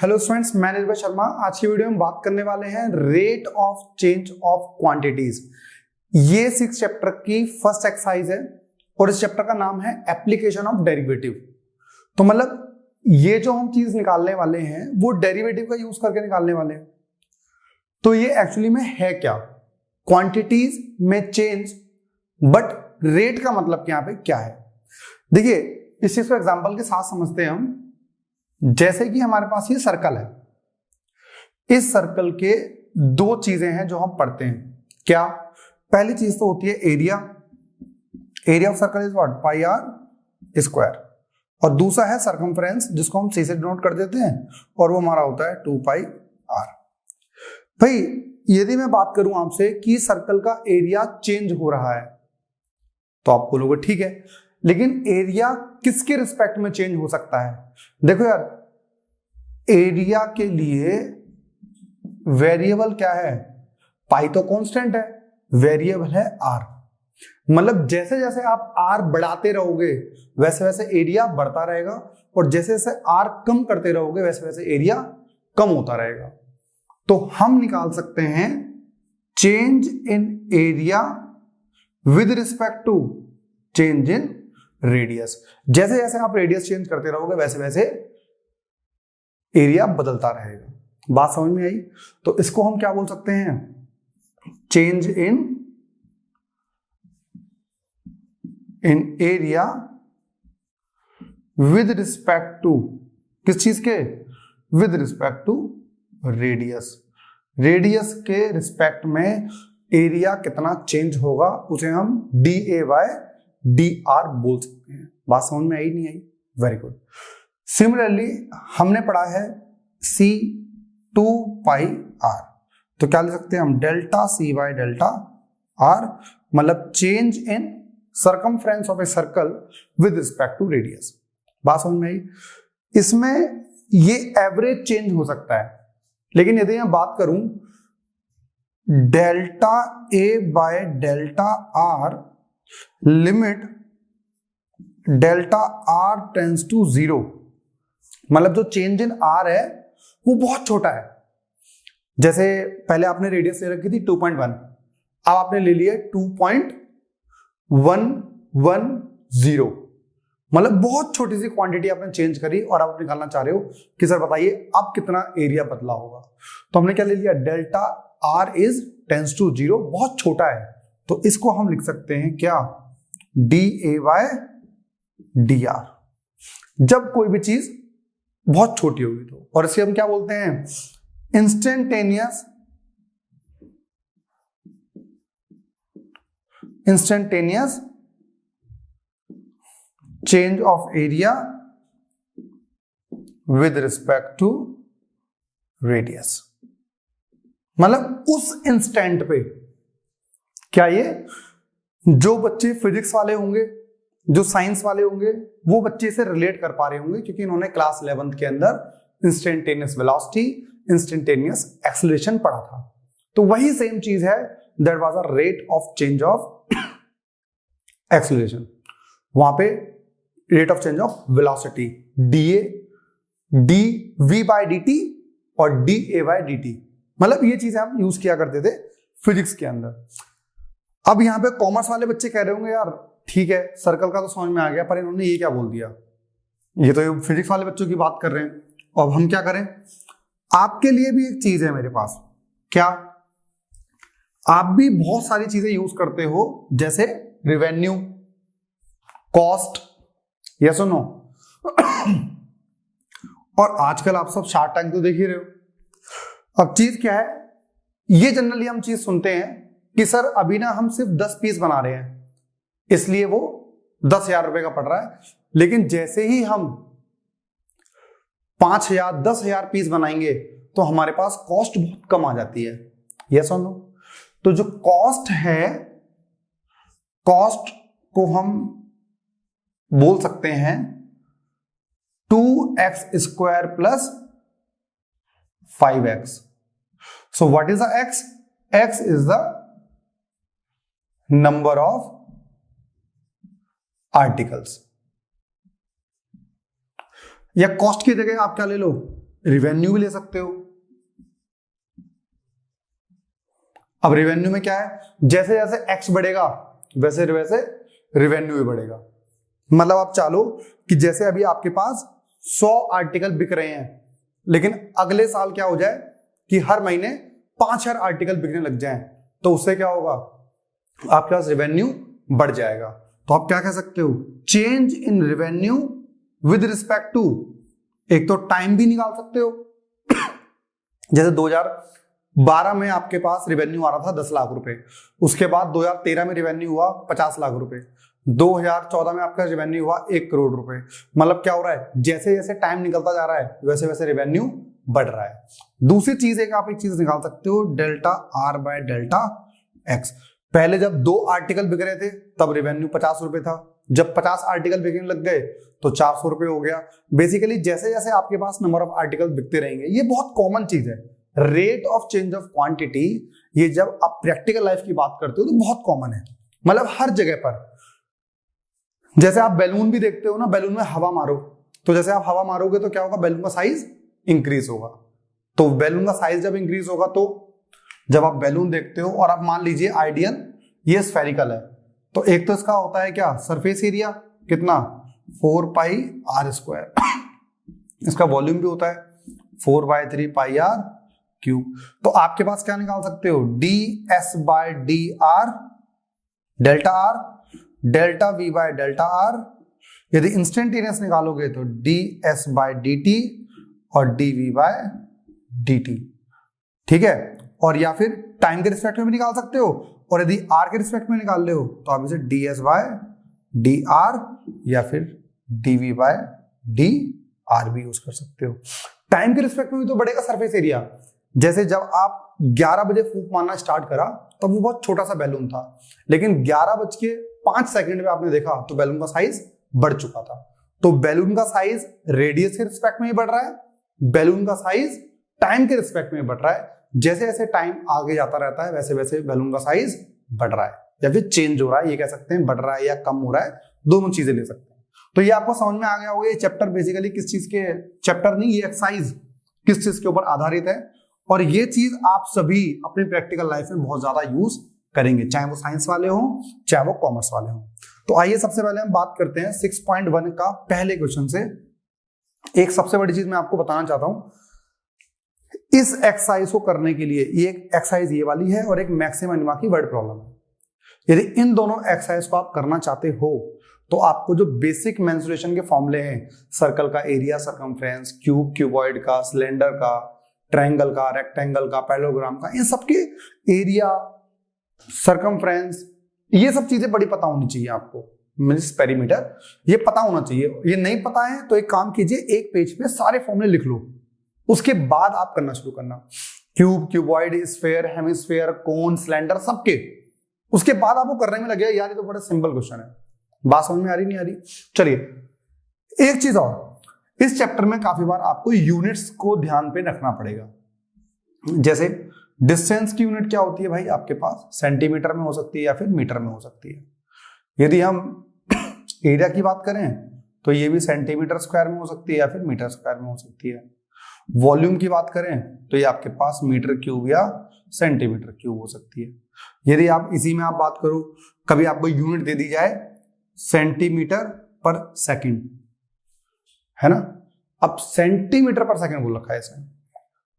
Hello students, मैं निर्भय शर्मा। आज की वीडियो में बात करने वाले हैं rate of change of quantities. ये 6 चैप्टर की फर्स्ट एक्सरसाइज है और इस चैप्टर का नाम है एप्लीकेशन ऑफ डेरिवेटिव। तो मतलब ये जो हम चीज निकालने वाले हैं वो डेरिवेटिव का यूज करके निकालने वाले हैं। तो ये एक्चुअली में है क्या? क्वांटिटीज में चेंज, बट रेट का मतलब यहाँ पे क्या है? देखिए, इस चीज को एग्जांपल के साथ समझते हैं हम। जैसे कि हमारे पास ये सर्कल है, इस सर्कल के दो चीजें हैं जो हम पढ़ते हैं। क्या? पहली चीज तो होती है area. Area of circle is what? Pi r square. और दूसरा है सरकमफ्रेंस, जिसको हम सी से डिनोट कर देते हैं, और वो हमारा होता है 2 पाई आर। भाई, यदि मैं बात करूं आपसे कि सर्कल का एरिया चेंज हो रहा है, तो आप बोलोगे ठीक है, लेकिन एरिया किसके रिस्पेक्ट में चेंज हो सकता है? देखो यार, एरिया के लिए वेरिएबल क्या है? पाई तो कांस्टेंट है, वेरिएबल है आर। मतलब जैसे जैसे आप आर बढ़ाते रहोगे वैसे वैसे एरिया बढ़ता रहेगा, और जैसे जैसे आर कम करते रहोगे वैसे वैसे एरिया कम होता रहेगा। तो हम निकाल सकते हैं change in area with respect to change in radius. जैसे जैसे आप रेडियस चेंज करते रहोगे वैसे वैसे एरिया बदलता रहेगा। बात समझ में आई? तो इसको हम क्या बोल सकते हैं? Change in area with respect to, किस चीज के? With respect to radius. Radius के रिस्पेक्ट में एरिया कितना चेंज होगा उसे हम d A by d r बोल सकते हैं। बात समझ में आई नहीं आई? Very good. सिमिलरली हमने पढ़ा है सी 2 पाई आर, तो क्या लिख सकते हैं हम? Delta c by delta r, मतलब change in circumference of a circle with respect to radius. बात समझ में आई? इसमें ये एवरेज चेंज हो सकता है, लेकिन यदि मैं बात करूं delta a by delta r limit delta r tends to 0, मतलब जो चेंज इन आर है वो बहुत छोटा है। जैसे पहले आपने रेडियस ले रखी थी 2.1, अब आपने ले लिया 2.110, मतलब बहुत छोटी सी क्वांटिटी आपने चेंज करी और आप निकालना चाह रहे हो कि सर बताइए अब कितना एरिया बदला होगा। तो हमने क्या ले लिया? Delta r is tends to 0, बहुत छोटा है, तो इसको हम लिख सकते हैं क्या? D A by d r, जब कोई भी चीज बहुत छोटी होगी तो। और इसे हम क्या बोलते हैं? Instantaneous change of area with respect to radius. मतलब उस इंस्टेंट पे, क्या ये जो बच्चे फिजिक्स वाले होंगे, जो साइंस वाले होंगे, वो बच्चे से रिलेट कर पा रहे होंगे, क्योंकि इन्होंने क्लास 11th के अंदर इंस्टेंटेनियस वेलोसिटी, इंस्टेंटेनियस एक्सेलरेशन पढ़ा था। तो वही सेम चीज है, that was a rate of change of acceleration. वहां पे rate of change of velocity d a, d we by D T और d A by D t, मतलब ये चीजें हम यूज किया करते थे फिजिक्स के अंदर। अब यहां पे कॉमर्स वाले बच्चे कह रहे होंगे यार ठीक है, सर्कल का तो समझ में आ गया, पर इन्होंने ये क्या बोल दिया? ये तो फिजिक्स वाले बच्चों की बात कर रहे हैं, अब हम क्या करें? आपके लिए भी एक चीज है मेरे पास। क्या? आप भी बहुत सारी चीजें यूज करते हो, जैसे रेवेन्यू, कॉस्ट, यस और नो। और आजकल आप सब शार्क टैंक तो देख ही रहे हो। अब चीज क्या है? ये जनरली हम चीज सुनते हैं कि सर अभी ना हम सिर्फ 10 पीस बना रहे हैं, इसलिए वो 10,000 रुपए का पड़ रहा है। लेकिन जैसे ही हम 5,000 10,000 पीस बनाएंगे तो हमारे पास कॉस्ट बहुत कम आ जाती है, यस और नो। तो जो कॉस्ट है, कॉस्ट को हम बोल सकते हैं 2x square plus 5x। So what is the x? x is the number of articles. या कॉस्ट की जगह आप क्या ले लो? रिवेन्यू भी ले सकते हो। अब रिवेन्यू में क्या है, जैसे जैसे एक्स बढ़ेगा वैसे वैसे रिवेन्यू भी बढ़ेगा। मतलब आप चालो कि जैसे अभी आपके पास 100 आर्टिकल बिक रहे हैं, लेकिन अगले साल क्या हो जाए कि हर महीने 5000 आर्टिकल बिकने लग जाएं, तो उससे क्या होगा, आपके पास रेवेन्यू बढ़ जाएगा। तो आप क्या कह सकते हो, change in revenue with respect to, एक तो टाइम भी निकाल सकते हो। जैसे 2012 में आपके पास रेवेन्यू आ रहा था 10 लाख रुपए, उसके बाद 2013 में रेवेन्यू हुआ 50 लाख रुपए, 2014 में आपका रेवेन्यू हुआ 1 करोड़ रुपए। मतलब क्या हो रहा है, जैसे जैसे टाइम निकलता जा रहा है वैसे वैसे रेवेन्यू बढ़ रहा है। दूसरी चीज एक आप एक चीज निकाल सकते हो, delta R by delta x. पहले जब 2 आर्टिकल बिक रहे थे तब रेवेन्यू 50 रुपए था, जब 50 आर्टिकल बिकने लग गए तो 400 रुपए हो गया। बेसिकली जैसे जैसे आपके पास नंबर ऑफ आर्टिकल बिकते रहेंगे, ये बहुत कॉमन चीज है, rate of change of quantity. ये जब आप प्रैक्टिकल लाइफ की बात करते हो तो बहुत कॉमन है, मतलब हर जगह पर। जैसे आप बैलून भी देखते हो ना, बैलून में हवा मारो, तो जैसे आप हवा मारोगे तो क्या होगा, बैलून का साइज इंक्रीज होगा। तो बैलून का साइज जब इंक्रीज होगा, तो जब आप बैलून देखते हो और आप मान लीजिए आइडियल ये स्फेरिकल है, तो एक तो इसका होता है क्या, सरफेस एरिया कितना 4 पाई आर स्क्वायर, इसका वॉल्यूम भी होता है 4/3 पाई आर क्यूब। तो आपके पास क्या निकाल सकते हो, d s by d r delta r, delta v by delta r. यदि इंस्टेंटेनियस निकालोगे तो d s by D T और d we by D t, ठीक है। और या फिर टाइम के रिस्पेक्ट में भी निकाल सकते हो, और यदि आर के रिस्पेक्ट में निकाल रहे हो तो आप इसे d s by d r या फिर d we by d r भी यूज कर सकते हो। टाइम के रिस्पेक्ट में भी तो बढ़ेगा सरफेस एरिया। जैसे जब आप 11 बजे फूंक मारना स्टार्ट करा तब वो बहुत छोटा सा बैलून था, लेकिन 11:05 में आपने देखा तो बैलून का साइज बढ़ चुका था। तो बैलून का साइज रेडियस के रिस्पेक्ट में ही बढ़ रहा है, बैलून का साइज टाइम के रिस्पेक्ट में बढ़ रहा है। जैसे जैसे टाइम आगे जाता रहता है वैसे वैसे बैलून का साइज बढ़ रहा है या फिर चेंज हो रहा है, ये कह सकते हैं बढ़ रहा है या कम हो रहा है, दोनों चीजें ले सकते हैं। तो ये आपको समझ में आ गया होगा ये चैप्टर बेसिकली किस चीज के, चैप्टर नहीं ये एक्सरसाइज किस चीज के ऊपर आधारित है, और ये चीज आप सभी अपनी प्रैक्टिकल लाइफ में बहुत ज्यादा यूज करेंगे, चाहे वो साइंस वाले हो चाहे वो कॉमर्स वाले हो। तो आइए सबसे पहले हम बात करते हैं 6.1 का पहले क्वेश्चन से। एक सबसे बड़ी चीज मैं आपको बताना चाहता हूं, इस एक्सरसाइज को करने के लिए, ये एक एक्सरसाइज ये वाली है और एक मैक्सिमा मिनिमा की वर्ड प्रॉब्लम है। यदि इन दोनों एक्सरसाइज को आप करना चाहते हो तो आपको जो बेसिक मेंसुरेशन के फॉर्मूले हैं, सर्कल का एरिया, सर्कमफ्रेंस, क्यूब, क्यूबॉइड का, सिलेंडर का, ट्रायंगल का, रेक्टेंगल का, पैरेललोग्राम का, इन सबके एरिया, सर्कमफ्रेंस, ये सब चीजें बड़ी पता होनी चाहिए आपको। मींस पेरीमीटर ये पता होना चाहिए। ये नहीं पता है तो एक काम कीजिए, एक पेज पे सारे फॉर्मूले लिख लो, उसके बाद आप करना शुरू करना। क्यूब, क्यूबॉइड, स्फीयर, हेमिस्फीयर, कोन, सिलेंडर, सबके उसके बाद आपको करने में लगे यार ये तो बड़ा सिंपल क्वेश्चन है, बात समझ में आ रही नहीं आ रही। चलिए एक चीज और, इस चैप्टर में काफी बार आपको यूनिट्स को ध्यान पे रखना पड़ेगा। जैसे डिस्टेंस की यूनिट क्या होती है भाई आपके पास, सेंटीमीटर में हो सकती है या फिर मीटर में हो सकती है। यदि हम एरिया की बात करें तो ये भी सेंटीमीटर स्क्वायर में हो सकती है या फिर मीटर स्क्वायर में हो सकती है। वॉल्यूम की बात करें तो ये आपके पास मीटर क्यूब या सेंटीमीटर क्यूब हो सकती है। यदि आप इसी में आप बात करो, कभी आपको यूनिट दे दी जाए सेंटीमीटर पर सेकंड, है ना, अब सेंटीमीटर पर सेकंड बोल रखा है इसमें,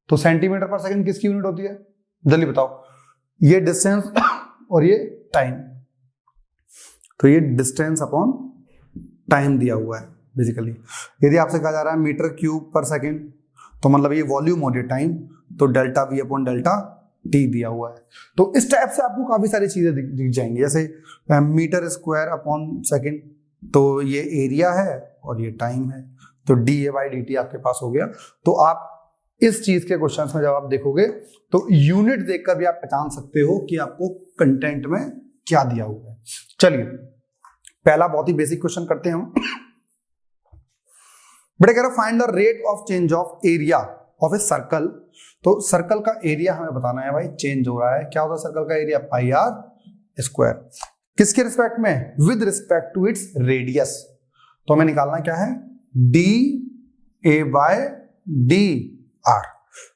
तो सेंटीमीटर पर सेकंड किसकी यूनिट होती है, जल्दी बताओ। ये डिस्टेंस और ये टाइम, तो ये डिस्टेंस अपॉन टाइम दिया हुआ है बेसिकली। यदि आपसे कहा जा रहा है मीटर क्यूब पर सेकंड, तो मतलब ये वॉल्यूम और ये टाइम, तो delta we upon delta T दिया हुआ है। तो इस टाइप से आपको काफी सारी चीजें दिख जाएंगी, जैसे मीटर स्क्वायर अपॉन सेकंड, तो ये एरिया है और ये टाइम है, तो D A by D T आपके पास हो गया। तो आप इस चीज के क्वेश्चन में जब आप देखोगे तो यूनिट देखकर भी आप पहचान सकते हो कि आपको कंटेंट में क्या दिया हुआ है। चलिए पहला बहुत ही बेसिक क्वेश्चन करते हैं हम। बड़े कह रहे find the rate of change of area of a circle. तो सर्कल का एरिया हमें बताना है भाई, चेंज हो रहा है, क्या होता है सर्कल का एरिया, पाई आर स्क्वायर, किसके रिस्पेक्ट में, with respect to its radius. तो हमें निकालना क्या है, D A by d r,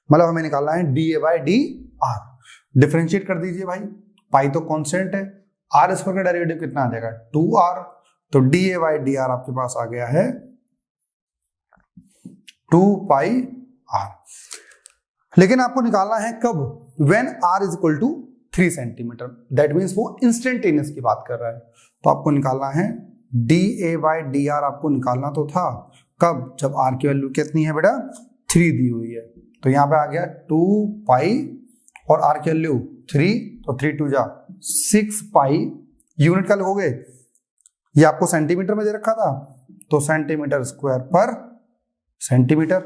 मतलब हमें निकालना है D A by D r. Differentiate कर दीजिए भाई, पाई तो कांस्टेंट है, आर स्क्वायर का डेरिवेटिव कितना आ जाएगा 2r, तो D A by D R आपके पास आ गया है 2 पाई आर। लेकिन आपको निकालना है कब, when r is equal to 3 centimetre, that means वो इंस्टेंटेनियस की बात कर रहा है। तो आपको निकालना है D A by D R, आपको निकालना तो था कब, जब r की वैल्यू कितनी है बेटा 3 दी हुई है। तो यहां पे आ गया 2 पाई और r की वैल्यू 3, तो 3 2 जा 6 पाई। यूनिट का लिखोगे, ये आपको सेंटीमीटर में दे रखा था, तो सेंटीमीटर स्क्वायर पर सेंटीमीटर,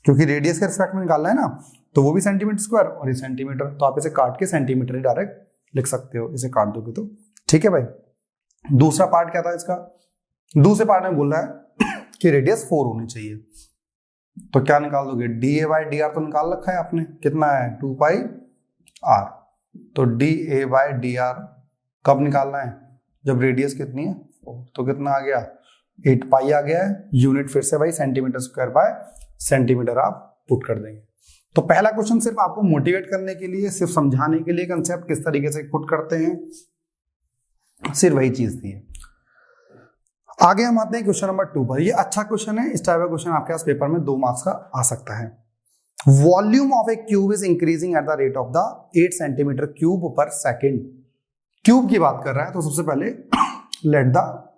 क्योंकि रेडियस के रिस्पेक्ट में निकालना है ना, तो वो भी सेंटीमीटर स्क्वायर और ये सेंटीमीटर, तो आप इसे काट के सेंटीमीटर ही डायरेक्ट लिख सकते हो, इसे काट दोगे तो ठीक है भाई। दूसरा पार्ट क्या था इसका, दूसरे पार्ट में बोल रहा है कि रेडियस 4 होनी चाहिए, तो क्या निकाल दोगे, D A by D R तो निकाल रखा है आपने, कितना है 2 पाई आर, तो D A by D R कब निकालना है, जब रेडियस कितनी है 4, तो कितना आ गया 8 पाई आ गया है। यूनिट फिर से भाई सेंटीमीटर स्क्वायर बाय सेंटीमीटर आप पुट कर देंगे। तो पहला क्वेश्चन सिर्फ आपको मोटिवेट करने के लिए, सिर्फ समझाने के लिए कंसेप्ट किस तरीके से पुट करते हैं, सिर्फ वही चीज थी। आगे हम आते हैं क्वेश्चन नंबर 2 पर। ये अच्छा क्वेश्चन है, इस टाइप का क्वेश्चन आपके पास पेपर में 2 मार्क्स का आ सकता है। Volume of a cube is increasing at the rate of the 8 centimetre cube पर सेकेंड। क्यूब की बात कर रहा है, तो सबसे पहले let the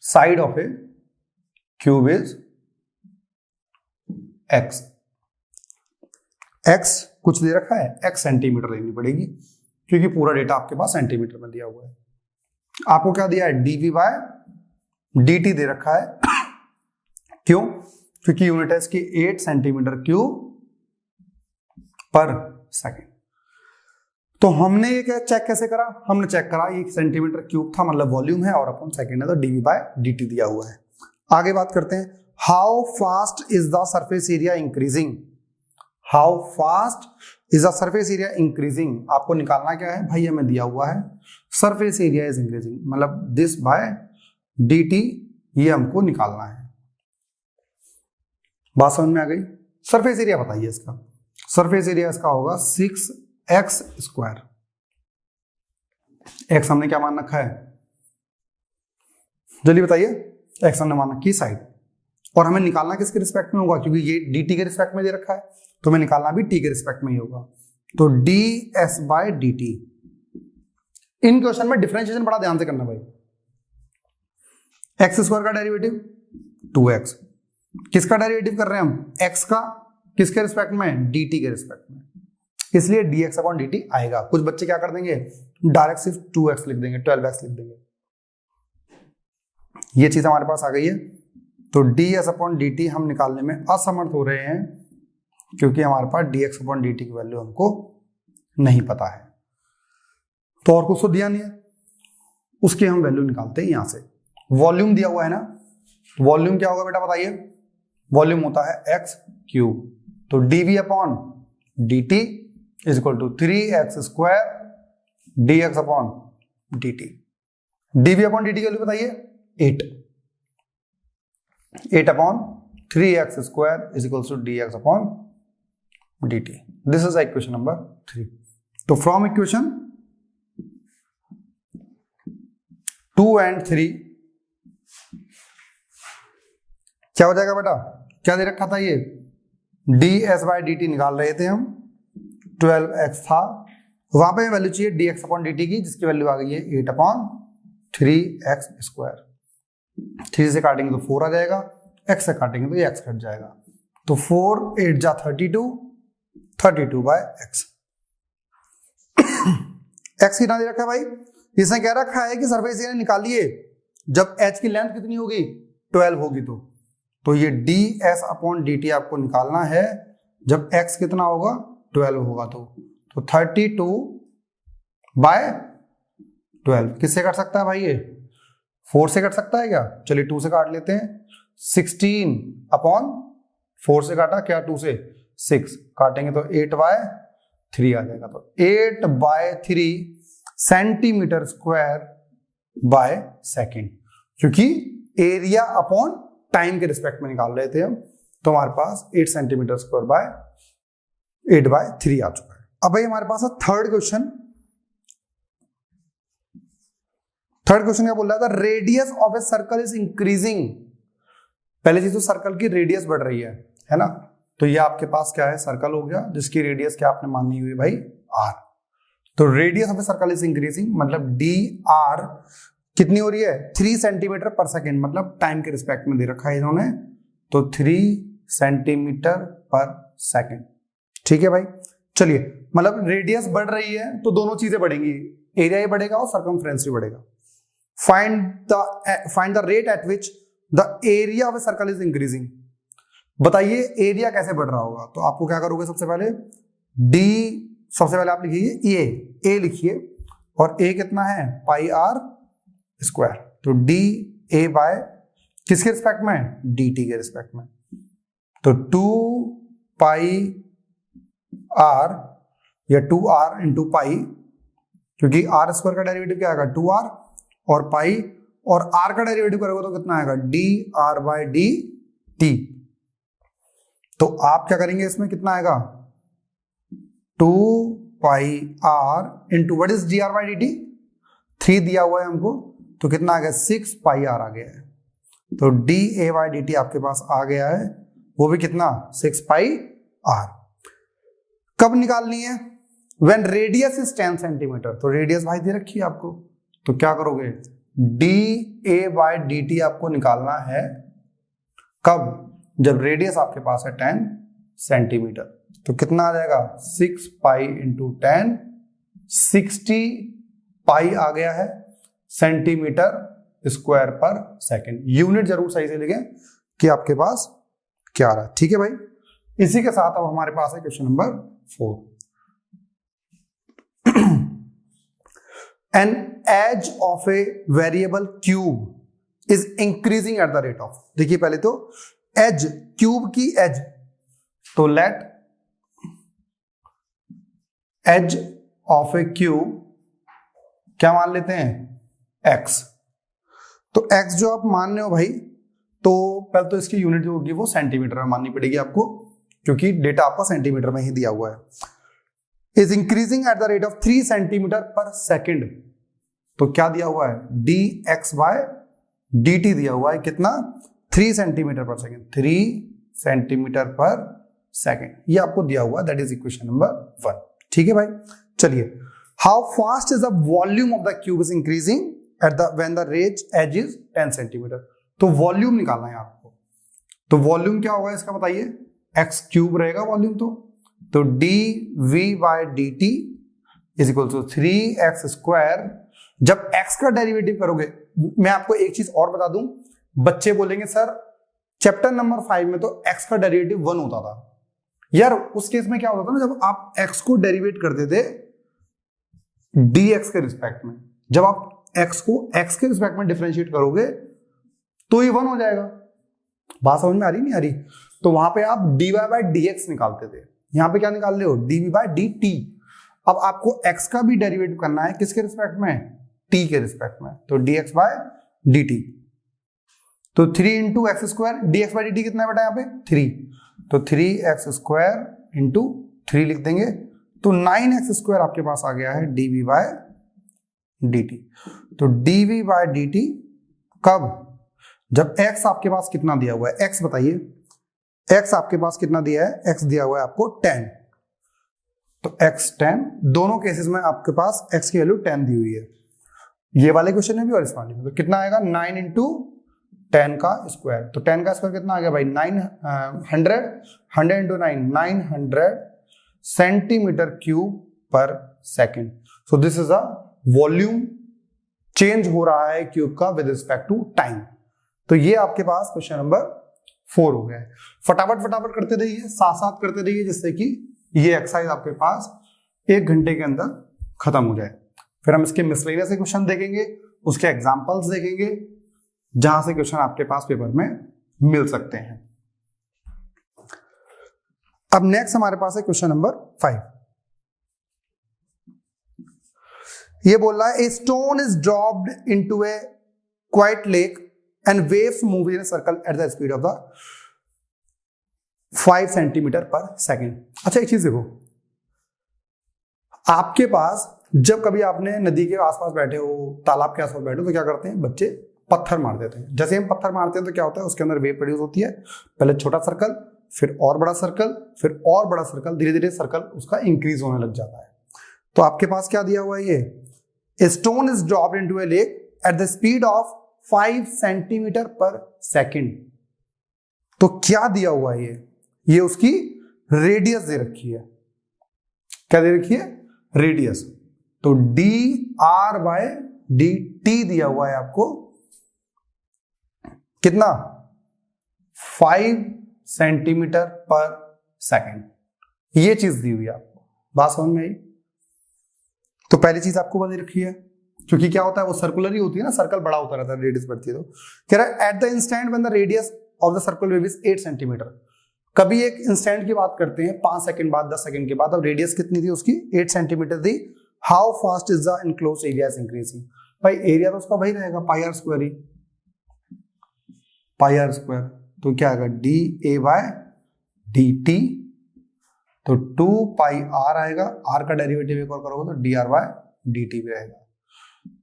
side of a cube is x, x कुछ दे रखा है, x सेंटीमीटर लेनी पड़ेगी क्योंकि पूरा डेटा आपके पास सेंटीमीटर में दिया हुआ है। आपको क्या दिया है, dv बाय dt दे रखा है, क्यों, क्योंकि यूनिट है इसकी 8 सेंटीमीटर क्यूब पर सेकेंड। तो हमने ये चेक कैसे करा, हमने चेक करा ये सेंटीमीटर क्यूब था, मतलब वॉल्यूम है, और अपन सेकेंड है तो dv बाय dt दिया हुआ है। आगे बात करते हैं, how fast is the surface area increasing, how fast is the surface area increasing. आपको निकालना क्या है भाई, हमें दिया हुआ है सरफेस एरिया इज इंक्रीजिंग, मतलब दिस बाय dt, ये हमको निकालना है। बात समझ में आ गई। सरफेस एरिया बताइए इसका, सरफेस एरिया इसका होगा 6x स्क्वायर। x हमने क्या मान रखा है, जल्दी बताइए, x हमने मान रखी साइड, और हमें निकालना किसके रिस्पेक्ट में होगा, क्योंकि ये dt के रिस्पेक्ट में दे रखा है, तो हमें निकालना भी t के रिस्पेक्ट में ही होगा, तो ds बाय dt। इन क्वेश्चन में डिफरेंशिएशन बड़ा ध्यान से करना भाई। x स्क्वायर का डेरिवेटिव 2x, किसका डेरिवेटिव कर रहे हैं हम, x का, किसके रिस्पेक्ट में, dt के रिस्पेक्ट में, इसलिए dx अपॉन dt आएगा। कुछ बच्चे क्या कर देंगे, डायरेक्ट सिर्फ 2x लिख देंगे, 12x लिख देंगे। ये चीज हमारे पास आ गई है, तो ds अपॉन dt हम निकालने में असमर्थ हो रहे हैं क्योंकि हमारे पास dx अपॉन dt की वैल्यू हमको नहीं पता है, तो और कुछ तो दिया नहीं है, उसकी हम वैल्यू निकालते हैं यहां से। वॉल्यूम दिया हुआ है ना, वॉल्यूम क्या होगा बेटा बताइए, वॉल्यूम होता है x क्यूब, तो dv upon dt is equal to 3x square dx upon dt। dv upon dt की वैल्यू बताइए 8 upon 3x square is equal to dx upon dt। This is equation number 3। तो from equation 2 and 3 क्या हो जाएगा बेटा, क्या दे रखा था ये, ds बाय dt निकाल रहे थे हम, 12x था, वहां पे वैल्यू चाहिए dx अपॉन dt की, जिसकी वैल्यू आ गई है 8 अपॉन 3x स्क्वायर। 3 से काटेंगे तो 4 आ जाएगा, x से काटेंगे तो ये x कट जाएगा, तो 4 8 जा 32 बाय x। x कितना दे रखा है भाई, इसने कह रखा है कि सरफेस एरिया निकालिए जब h की लेंथ कितनी होगी 12 होगी, तो ये ds अपॉन dt आपको निकालना है जब x कितना होगा 12 होगा, तो 32 बाय 12 किससे कट सकता है भाई, ये 4 से कट सकता है क्या, चलिए 2 से काट लेते हैं, 16 अपॉन 4 से काटा क्या, 2 से 6 काटेंगे तो 8 बाय 3 आ जाएगा, तो 8 by 3 centimetre square by second, क्योंकि एरिया अपॉन टाइम के रिस्पेक्ट में निकाल रहे थे हम, तो हमारे पास 8 सेंटीमीटर स्क्वायर बाय 8/3 आ चुका है। अब भाई हमारे पास है थर्ड क्वेश्चन। थर्ड क्वेश्चन क्या बोल रहा था, radius of a circle is increasing. पहले चीज तो सर्कल की रेडियस बढ़ रही है ना। तो ये आपके पास क्या है, सर्कल हो गया जिसकी रेडियस क्या आपने माननी हुई भाई r। तो radius of a circle is increasing मतलब डी आर कितनी हो रही है 3 सेंटीमीटर पर सेकेंड, मतलब टाइम के रिस्पेक्ट में दे रखा है इन्होंने, तो 3 सेंटीमीटर पर सेकेंड। ठीक है भाई, चलिए मतलब रेडियस बढ़ रही है तो दोनों चीजें बढ़ेंगी, एरिया ही बढ़ेगा और सर्कमफ्रेंस भी बढ़ेगा। Find the rate at which the area of a circle is increasing. बताइए एरिया कैसे बढ़ रहा होगा। तो आपको क्या करोगे, सबसे पहले डी, सबसे पहले आप लिखिए ए लिखिए, और ए कितना है पाई आर स्क्वायर। तो डी ए बाय किसके रिस्पेक्ट में, डी टी के रिस्पेक्ट में। तो 2 पाई आर या 2r इंटू पाई, क्योंकि आर स्क्वायर का डेरिवेटिव क्या आएगा 2r, और पाई और r का डेरिवेटिव करोगे तो कितना आएगा d are by D T. तो आप क्या करेंगे, इसमें कितना आएगा 2 pi r into what is d r by D t, 3 दिया हुआ है हमको, तो कितना आ गया 6 पाई आर आ गया है। तो D A by D T आपके पास आ गया है, वो भी कितना 6 पाई आर। कब निकालनी है, व्हेन रेडियस इज 10 सेंटीमीटर। तो रेडियस भाई दे रखी है आपको, तो क्या करोगे D A by D t आपको निकालना है कब, जब रेडियस आपके पास है 10 सेंटीमीटर। तो कितना आ जाएगा 6 पाई इंटू 10, 60 पाई आ गया है सेंटीमीटर स्क्वायर पर सेकेंड। यूनिट जरूर सही से लिखें कि आपके पास क्या आ रहा है। ठीक है भाई, इसी के साथ अब हमारे पास है question number 4। An edge of a variable cube is increasing at the rate of. देखिए पहले तो एज, क्यूब की एज, तो let edge of a cube क्या मान लेते हैं x। तो x जो आप मान रहे हो भाई, तो पहले तो इसकी यूनिट जो होगी वो सेंटीमीटर में माननी पड़ेगी आपको, क्योंकि डेटा आपका सेंटीमीटर में ही दिया हुआ है। Is increasing at the rate of 3 centimetre पर सेकेंड। तो क्या दिया हुआ है D x by D T दिया हुआ है, कितना 3 सेंटीमीटर पर सेकेंड, 3 सेंटीमीटर पर सेकेंड, ये आपको दिया हुआ, दैट इज इक्वेशन नंबर 1। ठीक है भाई, चलिए how fast is the volume of the cube is increasing at the when the rage edge is 10 centimetre. तो वॉल्यूम निकालना है आपको, तो वॉल्यूम क्या होगा इसका बताइए, एक्स क्यूब रहेगा वॉल्यूम। तो D we by D T is equal to 3x square. जब x का डेरिवेटिव करोगे, मैं आपको एक चीज और बता दूं, बच्चे बोलेंगे सर चैप्टर नंबर 5 में तो x का डेरिवेटिव 1 होता था। यार उस केस में क्या होता था ना, जब आप x को डेरिवेट करते थे dx के रिस्पेक्ट में, जब आप x को x के रिस्पेक्ट में डिफरेंशिएट करोगे तो ये 1 हो जाएगा। बात समझ में आ रही नहीं आ रही? तो वहां पे आप dy बाय dx निकालते थे, यहां पे क्या निकाल रहे हो dv बाय dt। अब आपको x का भी डेरिवेटिव करना है, किसके रिस्पेक्ट में, t के रिस्पेक्ट में, तो dx बाय dt। तो 3 into X square, dx by dt कितना है बेटा यहाँ पे 3, तो 3x स्क्वायर इंटू 3 लिख देंगे, तो 9x स्क्वायर आपके पास आ गया है dv बाय dt। तो dv बाय dt कब, जब x आपके पास कितना दिया हुआ है, x बताइए, x आपके पास कितना दिया है, x दिया हुआ है आपको 10, तो x 10, दोनों केसेस में आपके पास x की वैल्यू 10 दी हुई है, ये वाले क्वेश्चन में भी और इस वाले में। तो कितना आएगा 9 इंटू 10 का स्क्वायर, तो 10 का स्क्वायर कितना आ गया भाई 900, 100 इंटू 9 900 सेंटीमीटर क्यूब पर second. So this is a volume change हो रहा है क्यूब का विद रिस्पेक्ट टू टाइम। तो ये आपके पास क्वेश्चन नंबर 4 हो गया है। फटाफट फटाफट करते रहिए, साथ साथ करते रहिए, जिससे कि ये एक्सरसाइज आपके पास 1 घंटे के अंदर खत्म हो जाए। फिर हम इसके मिसलेनियस के क्वेश्चन देखेंगे, उसके एग्जांपल्स देखेंगे, जहां से क्वेश्चन आपके पास पेपर में मिल सकते हैं। अब नेक्स्ट हमारे पास है क्वेश्चन नंबर 5। ये बोल रहा है a stone is dropped into A quite lake and waves move in a circle at the speed of the 5 centimetre पर सेकेंड। अच्छा एक चीज देखो, आपके पास जब कभी आपने नदी के आसपास बैठे हो, तालाब के आसपास बैठे हो, तो क्या करते हैं बच्चे, पत्थर मार देते हैं। जैसे हम पत्थर मारते हैं तो क्या होता है, उसके अंदर वेव प्रोड्यूस होती है। पहले छोटा सर्कल, फिर और बड़ा सर्कल, फिर और बड़ा सर्कल, धीरे धीरे सर्कल उसका इंक्रीज होने लग जाता है। तो आपके पास क्या दिया हुआ है, ये stone is dropped into A lake at the speed of 5 centimetre पर सेकेंड। तो क्या दिया हुआ है, ये उसकी रेडियस दे रखी है। क्या दे रखी है, रेडियस। तो D R by D T दिया हुआ है आपको, कितना, 5 सेंटीमीटर पर सेकेंड। ये चीज दी हुई है आपको, बात समझ में आई। तो पहली चीज आपको बता रखी है, क्योंकि क्या होता है वो सर्कुलर ही होती है ना, सर्कल बड़ा होता रहता है, रेडियस बढ़ती है। तो कह रहा है at the instant when the radius of the circle wave is 8 centimetre. कभी एक इंस्टेंट की बात करते हैं, 5 सेकंड बाद, 10 सेकंड के बाद, अब रेडियस कितनी थी उसकी, 8 सेंटीमीटर थी। How fast is the enclosed area is increasing. भाई एरिया तो उसका वही रहेगा, पाई आर स्क्वायर ही, पाई आर स्क्वायर। तो क्या आएगा, d A by D T. तो 2 पाई आर आएगा, आर का डेरिवेटिव एक और करोगे तो D R by D t भी आएगा।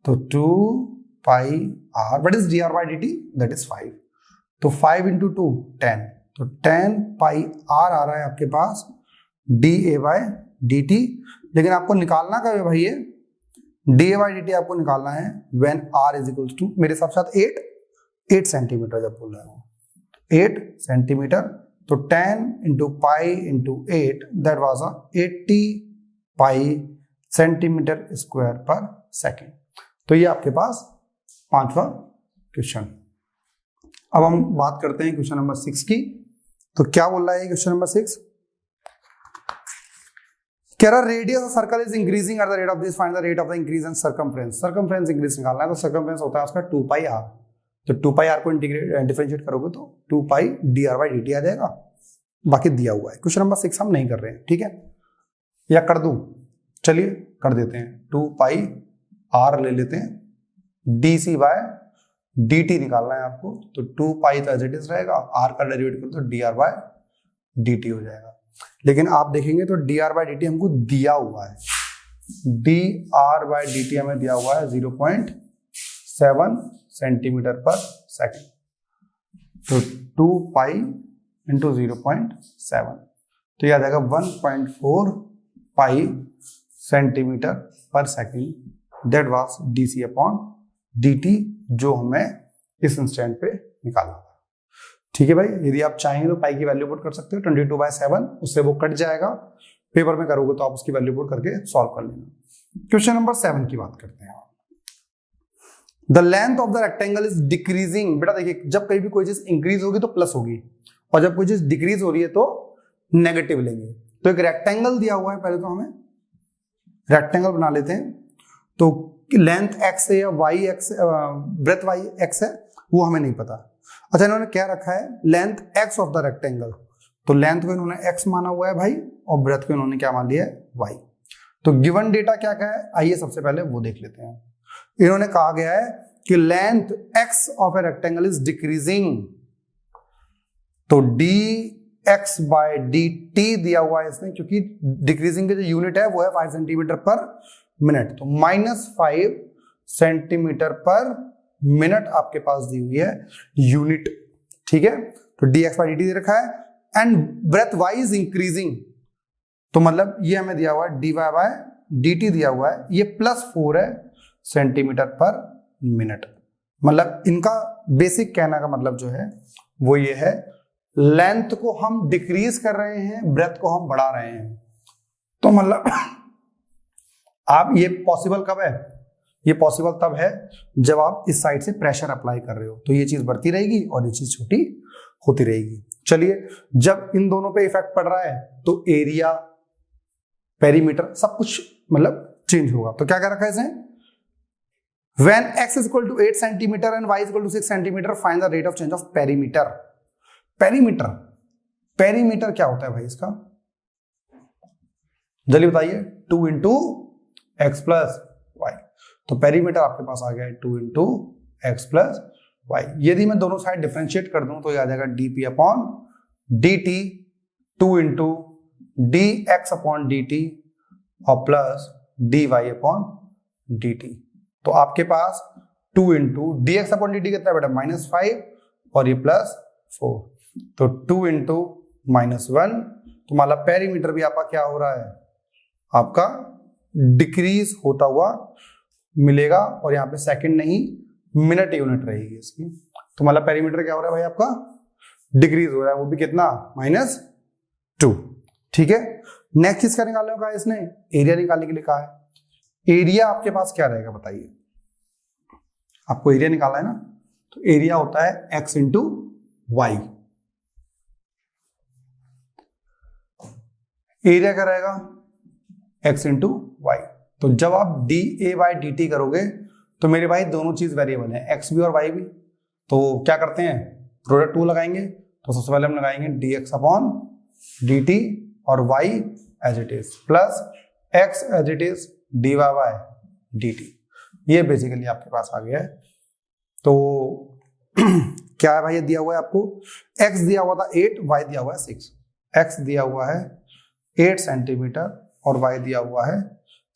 तो 2 pi r, what is d are by D t, that is 5। तो 5 इंटू 2 10, तो 10 पाई आर आ रहा है आपके पास d A by D t. लेकिन आपको निकालना कब है भाई, ये d A by D t आपको निकालना है when r is equals to, मेरे साथ साथ 8 सेंटीमीटर जब बोल रहा हूँ, 8 सेंटीमीटर। तो 10 into pi into 8, that was 80 pi centimetre square पर सेकेंड। तो ये आपके पास 5वां क्वेश्चन। अब हम बात करते हैं क्वेश्चन नंबर 6 की। तो क्या बोल रहा है क्वेश्चन नंबर 6, कह रहा radius of circle is increasing at the rate of this, find the rate of the increase in circumference. Circumference increase निकालना है, तो सर्कमफ्रेंस होता है उसका 2 पाई आर। तो 2 पाई आर को डिफरेंशिएट करोगे तो 2 pi d r by D t आ जाएगा। बाकी दिया हुआ है। क्वेश्चन नंबर 6 हम नहीं कर रहे हैं, ठीक है, या कर दूं, चलिए कर देते हैं। 2 पाई आर ले लेते हैं, D C by D T निकालना है आपको। तो 2 पाई तो एज इट इज रहेगा, आर का डेरिवेटिव करो तो D R by D T हो जाएगा। लेकिन आप देखेंगे तो D R by D T हमको दिया हुआ है, D are by D T हमें दिया हुआ है 0.7 सेंटीमीटर पर सेकेंड। तो 2 पाई इंटू 0.7, तो याद आएगा 1.4 पाई सेंटीमीटर पर second. That was D C upon D T, जो हमें इस इंस्टेंट पे निकालना था। ठीक है भाई, यदि आप चाहेंगे तो पाई की वैल्यू पुट कर सकते हो 22/7, उससे वो कट जाएगा। पेपर में करोगे तो आप उसकी वैल्यू पुट करके सॉल्व कर लेना। क्वेश्चन नंबर 7 की बात करते हैं। The length of the rectangle is decreasing. बेटा देखिए, जब कहीं भी कोई चीज इंक्रीज होगी तो प्लस होगी, और जब कोई चीज डिक्रीज हो रही है तो नेगेटिव लेंगे। तो एक रेक्टेंगल दिया हुआ है, पहले तो हमें रेक्टेंगल बना लेते हैं। तो लेंथ x है या Y X, breadth Y X है, वो हमें नहीं पता। अच्छा, इन्होंने क्या रखा है, length x of the rectangle. तो लेंथ को इन्होंने x माना हुआ है भाई, और ब्रेथ को इन्होंने क्या मान लिया है, y। तो गिवन डेटा क्या क्या है, आइए सबसे पहले वो देख लेते हैं। इन्होंने कहा गया है कि length x of a rectangle is decreasing. तो d x by D T दिया हुआ है इसमें, क्योंकि डिक्रीजिंग की जो यूनिट है वो है 5 सेंटीमीटर पर मिनट। तो -5 सेंटीमीटर पर मिनट आपके पास दी हुई है यूनिट, ठीक है। तो d x by D t दे रखा है, and breadth y is increasing. तो मतलब ये हमें दिया हुआ है d Y by D T दिया हुआ है, ये +4 है सेंटीमीटर पर मिनट। मतलब इनका बेसिक कहना का मतलब जो है वो ये है, लेंथ को हम डिक्रीज कर रहे हैं, ब्रेथ को हम बढ़ा रहे हैं। तो मतलब आप, ये पॉसिबल कब है, ये पॉसिबल तब है जब आप इस साइड से प्रेशर अप्लाई कर रहे हो, तो ये चीज बढ़ती रहेगी और ये चीज छोटी होती रहेगी। चलिए, जब इन दोनों पे इफेक्ट पड़ रहा है तो एरिया, पेरीमीटर, सब कुछ मतलब चेंज होगा। तो क्या कर रखा है इसने, when x is equal to 8 centimeter and y is equal to 6 centimeter, find the rate of change of perimeter. Perimeter, perimeter क्या होता है भाई इसका, जल्दी बताइए। 2 इंटू एक्स प्लस वाई। तो पेरीमीटर आपके पास आ गया है 2 इंटू एक्स प्लस वाई। यदि मैं दोनों साइड डिफरेंशिएट कर दूं तो ये आ जाएगा d p upon D t 2 into d x upon D T और plus d y upon D T. तो आपके पास 2 into d x upon D t कितना है बेटा, -5 और ये +4, तो 2 इंटू -1, तो हमारा पेरीमीटर भी आपका क्या हो रहा है, आपका डिक्रीज होता हुआ मिलेगा, और यहाँ पे सेकंड नहीं मिनट यूनिट रहेगी इसकी। तो मतलब पेरीमीटर क्या हो रहा है भाई, आपका डिक्रीज हो रहा है, वो भी कितना, -2। ठीक है, नेक्स्ट चीज क्या निकालने को कहा है इसने, एरिया निकालने के लिए कहा है। एरिया आपके पास क्या रहेगा बताइए, आपको एरिया निकालना है ना, तो एरिया होता है x इंटू वाई। एरिया क्या रहेगा, x इंटू वाई। तो जब आप D A by D T करोगे तो मेरे भाई दोनों चीज वेरिएबल है, x भी और y भी। तो क्या करते हैं, प्रोडक्ट 2 लगाएंगे। तो सबसे पहले हम लगाएंगे D x upon D T और y as it is plus x as it is D Y by D T. ये बेसिकली आपके पास आ गया है। तो क्या है भाई, ये दिया हुआ है आपको, x दिया हुआ था 8, y दिया हुआ है 6। x दिया हुआ है 8 सेंटीमीटर और y दिया हुआ है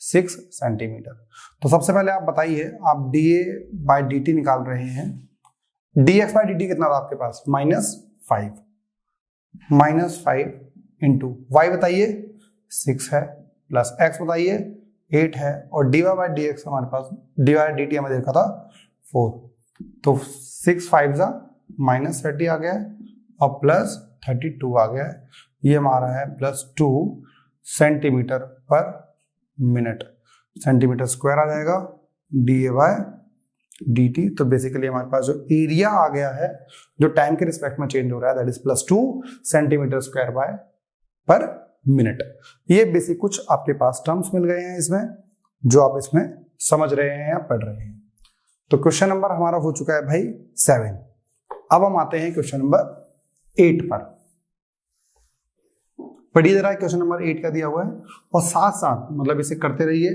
6 सेंटीमीटर। तो सबसे पहले आप बताइए, आप D A by D T निकाल रहे हैं, D x by D t कितना था आपके पास, -5 इंटू वाई बताइए 6 है, प्लस x बताइए 8 है, और D Y by D X हमारे पास, डी वाई डी टी हमें देखा था 4। तो 6 5 जा -30 आ गया है और प्लस 32 आ गया है। ये हमारा है +2 सेंटीमीटर पर मिनट, सेंटीमीटर स्क्वायर आ जाएगा D A by D T. तो बेसिकली हमारे पास जो एरिया आ गया है, जो टाइम के रिस्पेक्ट में चेंज हो रहा है, that is +2 centimetre square bye पर मिनट। ये बेसिक कुछ आपके पास टर्म्स मिल गए हैं इसमें, जो आप इसमें समझ रहे हैं या पढ़ रहे हैं। तो क्वेश्चन नंबर हमारा हो चुका है भाई 7। अब हम आते हैं क्वेश्चन नंबर 8 पर। पढ़िए जरा क्वेश्चन नंबर 8 का दिया हुआ है, और साथ साथ मतलब इसे करते रहिए,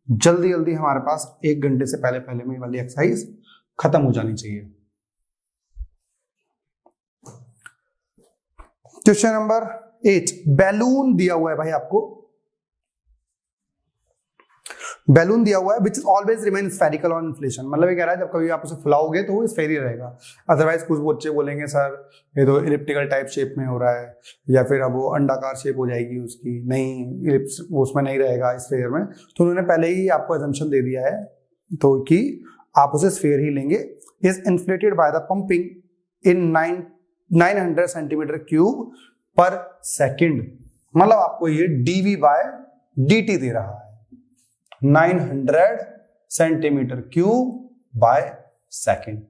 जल्दी जल्दी हमारे पास 1 घंटे से पहले पहले में वाली एक्सरसाइज खत्म हो जानी चाहिए। क्वेश्चन नंबर 8, बैलून दिया हुआ है भाई आपको, बैलून दिया हुआ है which is always remain spherical on inflation. मतलब ये कह रहा है जब कभी आप उसे फुलाओगे तो वो स्फेयर ही रहेगा, अदरवाइज कुछ बच्चे बोलेंगे सर ये तो इलिप्टिकल टाइप शेप में हो रहा है, या फिर अब वो अंडाकार शेप हो जाएगी उसकी, नहीं इलिप्स वो उसमें नहीं रहेगा स्फेयर में। तो उन्होंने पहले ही आपको एजम्पशन दे दिया है तो कि आप उसे स्फेयर ही लेंगे। Is inflated by the pumping in 900 centimetre cube पर सेकेंड। मतलब आपको ये dv बाय dt दे रहा है, 900 centimetre cube by second.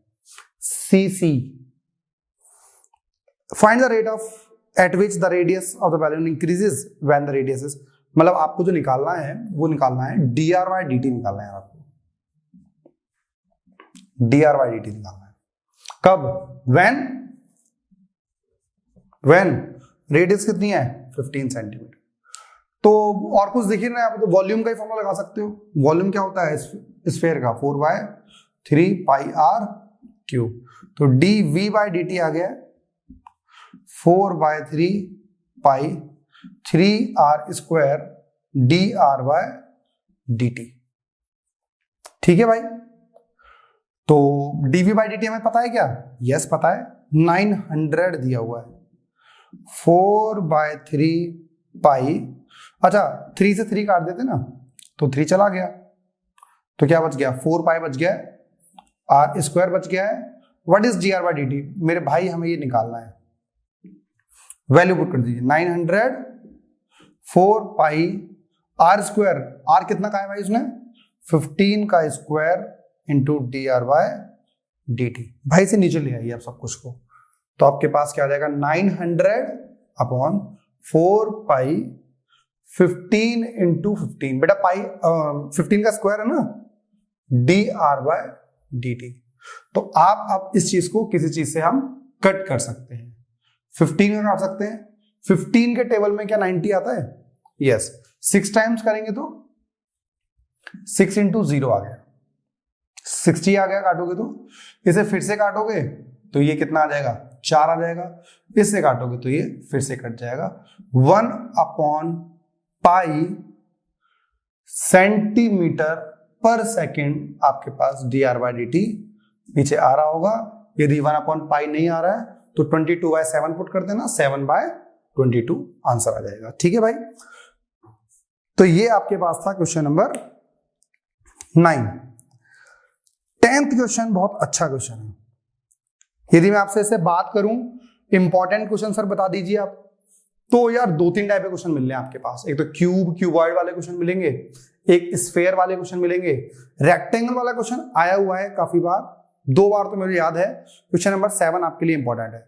cc, find the rate of eight which the radius of the balloon increases when the radius is. मतलब आपको जो निकालना है वो निकालना है dr बाय dt निकालना है आपको, dr बाय dt निकालना है। कब, व्हेन रेडियस कितनी है 15 सेंटीमीटर। तो और कुछ दिख ही नहीं, आप तो वॉल्यूम का ही फॉर्मूला लगा सकते हो। वॉल्यूम क्या होता है स्फीयर का, 4/3 पाई आर क्यूब। तो dv बाई dt आ गया 4/3 pi 3r square dr by dt। ठीक है भाई, तो dv बाई dt हमें पता है क्या, यस पता है, 900 दिया हुआ है, 4/3 पाई, अच्छा 3 से 3 काट देते ना तो 3 चला गया, तो क्या बच गया, 4 पाई बच गया, आर स्क्वायर बच गया है। What is G R by D T, मेरे भाई हमें ये निकालना है, वैल्यू पुट कर दीजिए 900 4 पाई आर स्क्वायर, आर कितना का है भाई उसने 15 का square into D are by D T. भाई से नीचे ले आइए आप सब कुछ को, तो आपके पास क्या आ जाएगा 900 अपॉन 4 पाई 15 इंटू 15, बेटा पाई 15 का स्क्वायर है ना, D are by D T. तो आप अब इस चीज को किसी चीज से हम कट कर सकते हैं, 15 का काट सकते हैं। 15 के टेबल में क्या 90 आता है, यस 6 टाइम्स करेंगे तो 6 इंटू 0 आ गया, 60 आ गया, काटोगे तो इसे फिर से काटोगे तो ये कितना आ जाएगा 4 आ जाएगा, इससे काटोगे तो ये फिर से कट जाएगा। 1/पाई सेंटीमीटर पर सेकेंड आपके पास dr/dt नीचे आ रहा होगा। यदि 1/पाई नहीं आ रहा है तो 22/7 पुट कर देना, 7/22 आंसर आ जाएगा। ठीक है भाई, तो ये आपके पास था क्वेश्चन नंबर 9। 10th क्वेश्चन बहुत अच्छा क्वेश्चन है। यदि मैं आपसे इससे बात करूं इंपॉर्टेंट क्वेश्चन सर बता दीजिए आप, तो यार 2-3 टाइप के क्वेश्चन मिलने हैं आपके पास। एक तो क्यूबॉइड वाले क्वेश्चन मिलेंगे, एक स्फेयर वाले क्वेश्चन मिलेंगे, रेक्टेंगल वाला क्वेश्चन आया हुआ है काफी बार, 2 बार तो मुझे याद है। क्वेश्चन नंबर 7 आपके लिए इंपॉर्टेंट है।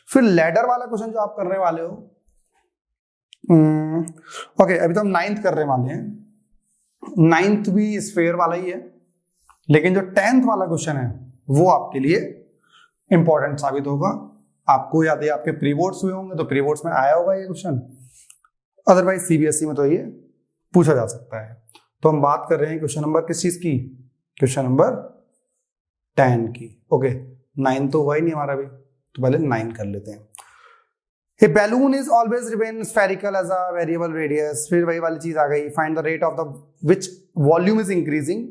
फिर लैडर वाला क्वेश्चन जो आप करने वाले हो, ओके अभी तो हम 9th करने वाले हैं। 9th भी स्फेयर वाला ही है, लेकिन जो 10th वाला क्वेश्चन है वो आपके लिए इंपॉर्टेंट साबित होगा। आपको याद है आपके प्री बोर्ड्स हुए होंगे तो प्री बोर्ड्स में आया होगा ये क्वेश्चन, अदरवाइज सीबीएसई में तो ये पूछा जा सकता है। तो हम बात कर रहे हैं क्वेश्चन नंबर किस चीज की, क्वेश्चन नंबर 10 की। ओके 9 तो हुआ ही नहीं हमारा अभी, तो पहले 9 कर लेते हैं। A balloon is always remain spherical as a variable radius। फिर वही वाली चीज आ गई, find the rate of the which volume is increasing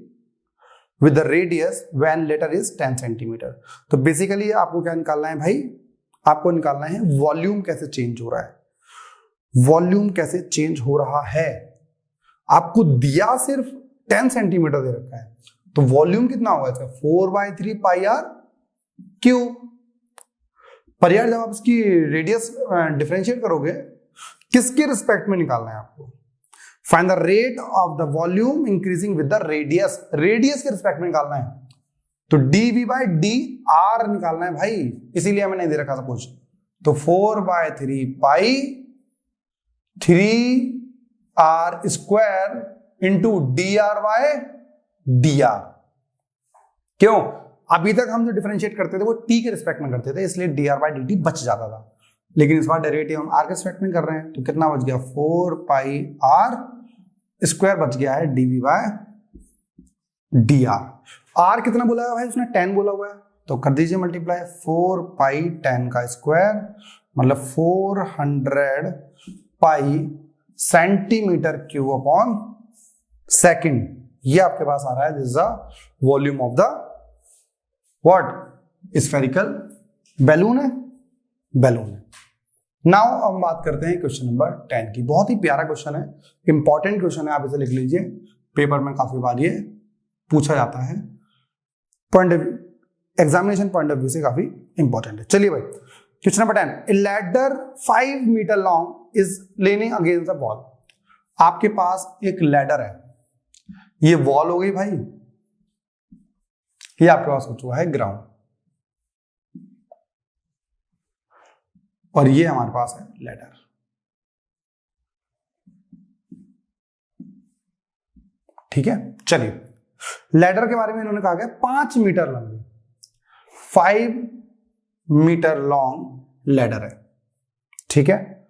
with the radius when later is 10 centimetre. तो बेसिकली आपको क्या निकालना है भाई, आपको निकालना है वॉल्यूम कैसे चेंज हो रहा है। वॉल्यूम कैसे चेंज हो रहा है, आपको दिया सिर्फ 10 सेंटीमीटर दे रखा है, तो वॉल्यूम कितना होगा इसका 4/3 पाई आर क्यूब। पर यार जब आप इसकी रेडियस डिफरेंशिएट करोगे, किसके रिस्पेक्ट में निकालना है आपको, find the rate of the volume increasing with the radius, radius के रिस्पेक्ट में निकालना है। तो dv/dr निकालना है भाई, इसीलिए हमें नहीं दे रखा था कुछ। तो 4/3 पाई 3r² इंटू dr/dr। क्यों, अभी तक हम जो डिफरेंशिएट करते थे वो t के रिस्पेक्ट में करते थे, इसलिए dr/dt बच जाता था, लेकिन इस बार डेरिवेटिव हम r के रिस्पेक्ट में कर रहे हैं, तो कितना बच गया 4πr² बच गया है dv/dr। r कितना बोला है भाई उसने 10 बोला हुआ है, तो कर दीजिए मल्टीप्लाई, 4π10 का स्क्वायर मतलब 400 पाई सेंटीमीटर क्यूब अपॉन सेकंड। ये आपके पास आ रहा है, this is the volume of the what spherical balloon है, बैलून है। नाउ हम बात करते हैं क्वेश्चन नंबर 10 की। बहुत ही प्यारा क्वेश्चन है, इंपॉर्टेंट क्वेश्चन है, आप इसे लिख लीजिए, पेपर में काफी बार ये पूछा जाता है, point of view, examination point of view से काफी इंपॉर्टेंट है। चलिए भाई question number 10, a ladder 5 metre long is leaning against the wall. आपके पास एक लैडर है, ये वॉल हो गई भाई, ये आपके पास हो चुका है ग्राउंड, और ये हमारे पास है लैडर। ठीक है, चलिए लैडर के बारे में इन्होंने कहा गया 5 मीटर लंबी, 5 मीटर लॉन्ग लैडर है। ठीक है,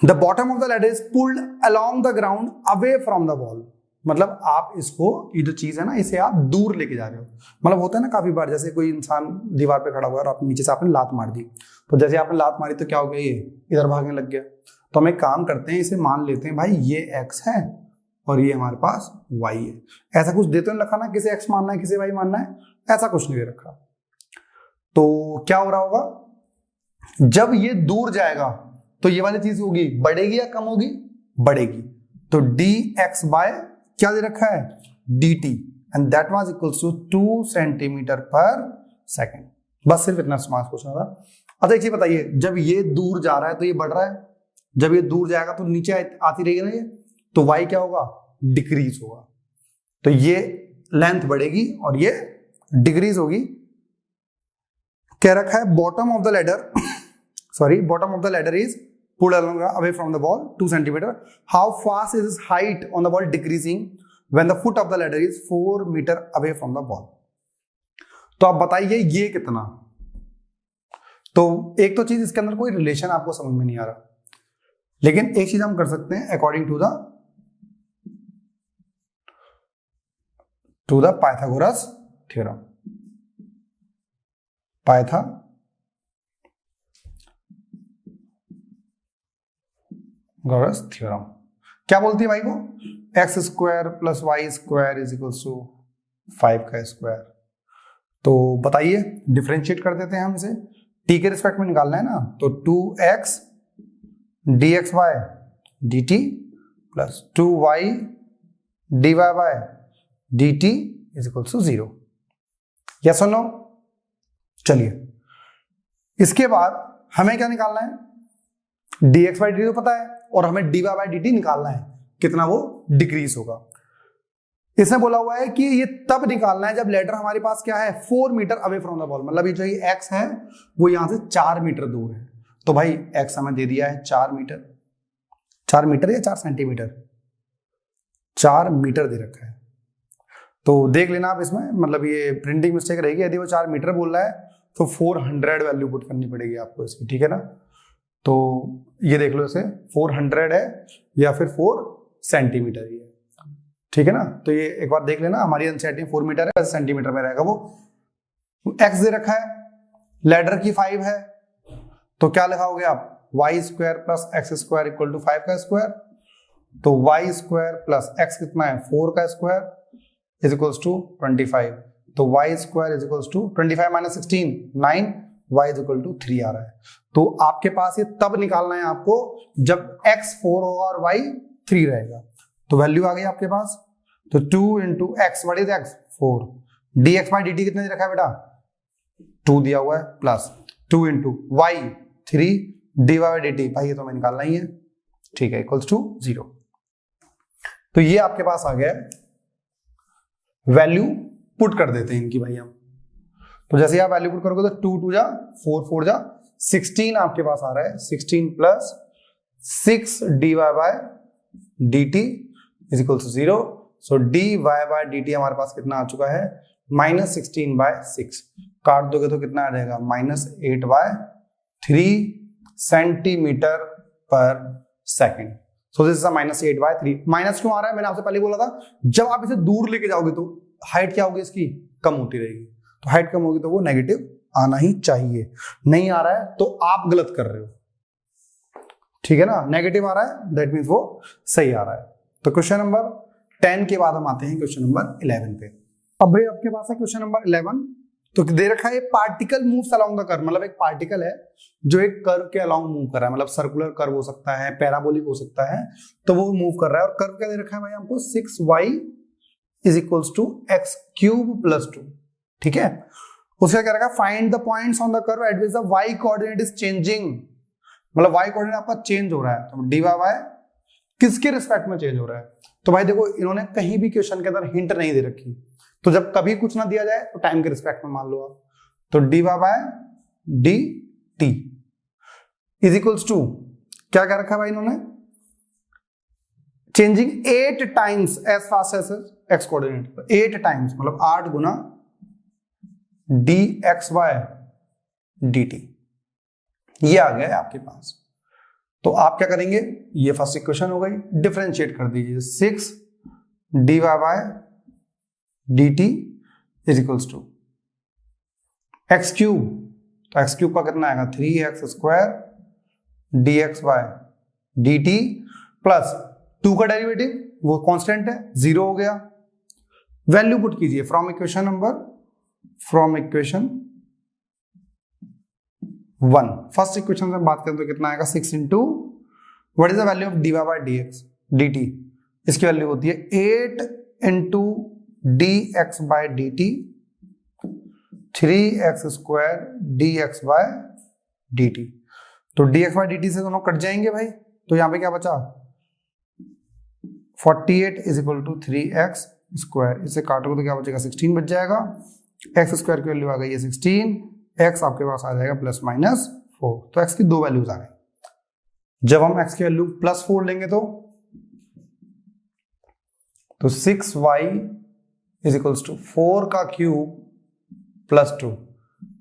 the bottom of the ladder is pulled along the ground away from the wall. मतलब आप इसको, ये जो चीज है ना, इसे आप दूर लेके जा रहे हो। मतलब होता है ना काफी बार, जैसे कोई इंसान दीवार पे खड़ा हुआ है और आप नीचे से आपने लात मार दी, तो जैसे आपने लात मारी तो क्या हो गया, ये इधर भागने लग गया। तो हम एक काम करते हैं, इसे मान लेते हैं भाई ये x है और ये हमारे पास y है। ऐसा कुछ देते रखा ना, किसे x मानना है किसे y मानना है, ऐसा कुछ नहीं दे रखा। तो क्या हो रहा होगा, जब ये दूर जाएगा तो ये वाली चीज होगी, बढ़ेगी या कम होगी, बढ़ेगी। तो dx बाय क्या दे रखा है, dt, and that was equals to 2 centimetre पर सेकेंड। बस सिर्फ इतना स्मार्ट पूछना था। अच्छा एक चीज बताइए, जब ये दूर जा रहा है तो ये बढ़ रहा है, जब ये दूर जाएगा तो नीचे आती रहेगी ना ये, तो y क्या होगा, डिक्रीज होगा। तो ये लेंथ बढ़ेगी और ये डिक्रीज होगी। कह रखा है bottom of the ladder sorry, bottom of the ladder is pulled along away from the wall 2 centimeter. How fast is its height on the wall decreasing when the foot of the ladder is 4 meter away from the wall? तो आप बताइए ये कितना। तो एक तो चीज इसके अंदर कोई रिलेशन आपको समझ में नहीं आ रहा, लेकिन एक चीज हम कर सकते हैं according to the Pythagoras theorem. Pythagoras Gauss theorem क्या बोलती है भाई वो, X square plus Y square is equals to 5 का स्क्वायर। तो बताइए, डिफरेंशिएट कर देते हैं हम इसे, टी के रिस्पेक्ट में निकालना है ना, तो 2x dxy dt plus 2y dy by dt is equals to 0। Yes और नो? चलिए, इसके बाद हमें क्या निकालना है, dx by dt तो पता है, और हमें dy by dt निकालना है, कितना वो डिक्रीज होगा। इसने बोला हुआ है कि ये तब निकालना है जब लेटर हमारे पास क्या है, 4 metre away from the ball, मतलब ये जो x है वो यहां से 4 मीटर दूर है। तो भाई x हमें दे दिया है 4 मीटर, 4 मीटर या 4 सेंटीमीटर, 4 मीटर दे रखा है। तो देख लेना आप इसमें, मतलब ये प्रिंटिंग मिस्टेक रहेगी, यदि वो 4 मीटर बोल रहा है तो 400 वैल्यू पुट करनी पड़ेगी आपको इसकी, ठीक है ना। तो ये देख लो, इसे 400 है या फिर 4 सेंटीमीटर ही है, ठीक है ना। तो ये एक बार देख लेना, हमारी एनसीईआरटी में 4 मीटर है, सेंटीमीटर में रहेगा वो। एक्स दे रखा है, लेटर की 5 है, तो क्या लिखाओगे आप, Y square plus X square equal to 5 का स्क्वायर। तो वाई स्क्वायर प्लस एक्स कितना है, 4 का स्क्वायर इज इक्वल्स टू 25। तो Y square is equals to 25 minus 16 9, Y is equal to 3 आ रहा है। तो आपके पास ये तब निकालना है आपको जब x 4 होगा और y 3 रहेगा। तो वैल्यू आ गई आपके पास, तो 2 into x, what is x 4, dx by dt कितने दे रखा है बेटा, 2 दिया हुआ है, plus 2 into y 3 dy by dt, भाई ये तो हमें निकालना ही है, ठीक है, इक्वल्स टू 0। तो ये आपके पास आ गया, वैल्यू पुट कर देते हैं इनकी भाई हम। तो जैसे आप वैल्यू पुट करोगे तो 2 2 जा 4 4 जा 16 आपके पास आ रहा है, 16 plus 6 dy by dt is equal to 0। So dy by dt हमारे पास कितना आ चुका है, माइनस 16 बाय 6, काट दोगे तो कितना आ जाएगा, माइनस 8 बाय 3 सेंटीमीटर पर second. So this is minus 8 by 3। माइनस क्यों आ रहा है, मैंने आपसे पहले बोला था, जब आप इसे दूर लेके जाओगे तो हाइट क्या होगी इसकी, कम होती रहेगी। तो हाइट कम होगी तो वो नेगेटिव आना ही चाहिए, नहीं आ रहा है तो आप गलत कर रहे हो, ठीक है ना। नेगेटिव आ रहा है दैट मींस वो सही आ रहा है। तो क्वेश्चन नंबर 10 के बाद हम आते हैं क्वेश्चन नंबर 11 पे। अब भाई आपके पास है क्वेश्चन नंबर 11, तो दे रखा है particle moves along the curve, मतलब एक पार्टिकल है जो एक कर्व के अलोंग मूव कर रहा है, मतलब सर्कुलर कर्व हो सकता है, पैराबोलिक हो सकता है, तो वो मूव कर रहा है। और कर्व क्या दे रखा है भाई हमको, 6y is equals to X cube plus 2, ठीक है। उसका क्या रखा, find the points on the curve at which the y coordinate is changing, मतलब y कोऑर्डिनेट आपका चेंज हो रहा है, तो dy बाय किसके रिस्पेक्ट में चेंज हो रहा है। तो भाई देखो, इन्होंने कहीं भी क्वेश्चन के अंदर हिंट नहीं दे रखी, तो जब कभी कुछ ना दिया जाए तो टाइम के रिस्पेक्ट में मान लो आप। तो dy by dt is equals to क्या क्या रखा है भाई इन्होंने, changing 8 times as fast as X coordinate, 8 times मतलब 8 गुना dx बाय dt, ये आ गया है आपके पास। तो आप क्या करेंगे, ये फर्स्ट इक्वेशन हो गई, डिफरेंशिएट कर दीजिए, 6 dy by dt is equals to X cube, तो एक्स क्यूब का कितना आएगा, 3x square dx by dt plus 2 का डेरिवेटिव वो कांस्टेंट है, 0 हो गया। वैल्यू पुट कीजिए फ्रॉम इक्वेशन 1, फर्स्ट इक्वेशन से बात करें तो कितना आएगा, 6 into what is the value of dy by dt, इसकी वैल्यू होती है 8 into dx by dt, 3x square dx by dt। तो dx बाय dt से दोनों कट जाएंगे भाई, तो यहां पे क्या बचा, 48 is equal to 3x square, इसे काटोगे तो क्या बचेगा, 16 बच जाएगा। x स्क्वायर की वैल्यू आ गई है 16, x आपके पास आ जाएगा प्लस माइनस 4, तो x की 2 वैल्यूज आ गई। जब हम x की वैल्यू प्लस 4 लेंगे तो 6y इज इक्वल्स टू 4 का क्यूब प्लस 2,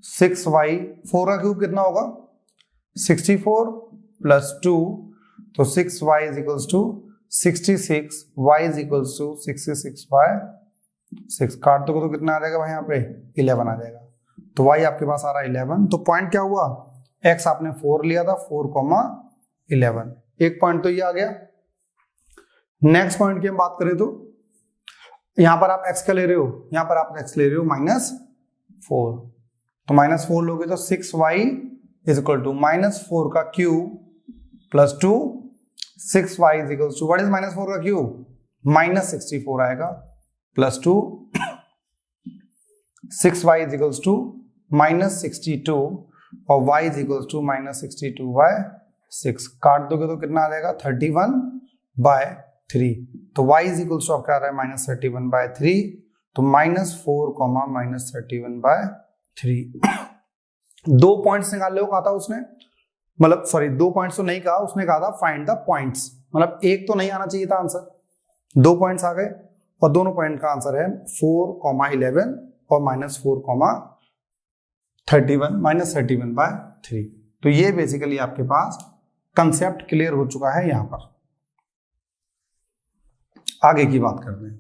6y 4 का क्यूब कितना होगा, 64 प्लस 2, तो 6y is equals to 66, y is equals to 66 by 6, काट दो तो कितना आ जाएगा भाई यहाँ पे, 11 आ जाएगा। तो y आपके पास आ रहा है 11। तो पॉइंट क्या हुआ, x आपने 4 लिया था, 4, 11, एक पॉइंट तो ये आ गया। नेक्स्ट पॉइंट की हम बात करें तो यहां पर आप x का ले रहे हो, यहां पर आप x ले रहे हो -4, तो -4 लोगे तो 6y इज इक्वल टू -4 का cube plus 2, 6y is equal to what is -4 का क्यूब, -64 आएगा, plus 2, 6y is equal to -62 और y इज इक्वल टू -62/6। काट दोगे तो कितना आ जाएगा 31/3, तो y इज इक्वल टू क्या आ रहा है -31/3, तो -4, -31/3। दो पॉइंट्स निकाल लो कहा था उसने, मतलब सॉरी 2 पॉइंट्स तो नहीं कहा, उसने कहा था फाइंड द पॉइंट्स, मतलब एक तो नहीं आना चाहिए था आंसर, 2 पॉइंट्स आ गए और दोनों पॉइंट का आंसर है 4, 11 और -4, 31/3। तो ये बेसिकली आपके पास कंसेप्ट क्लियर हो चुका है। यहां पर आगे की बात करते हैं।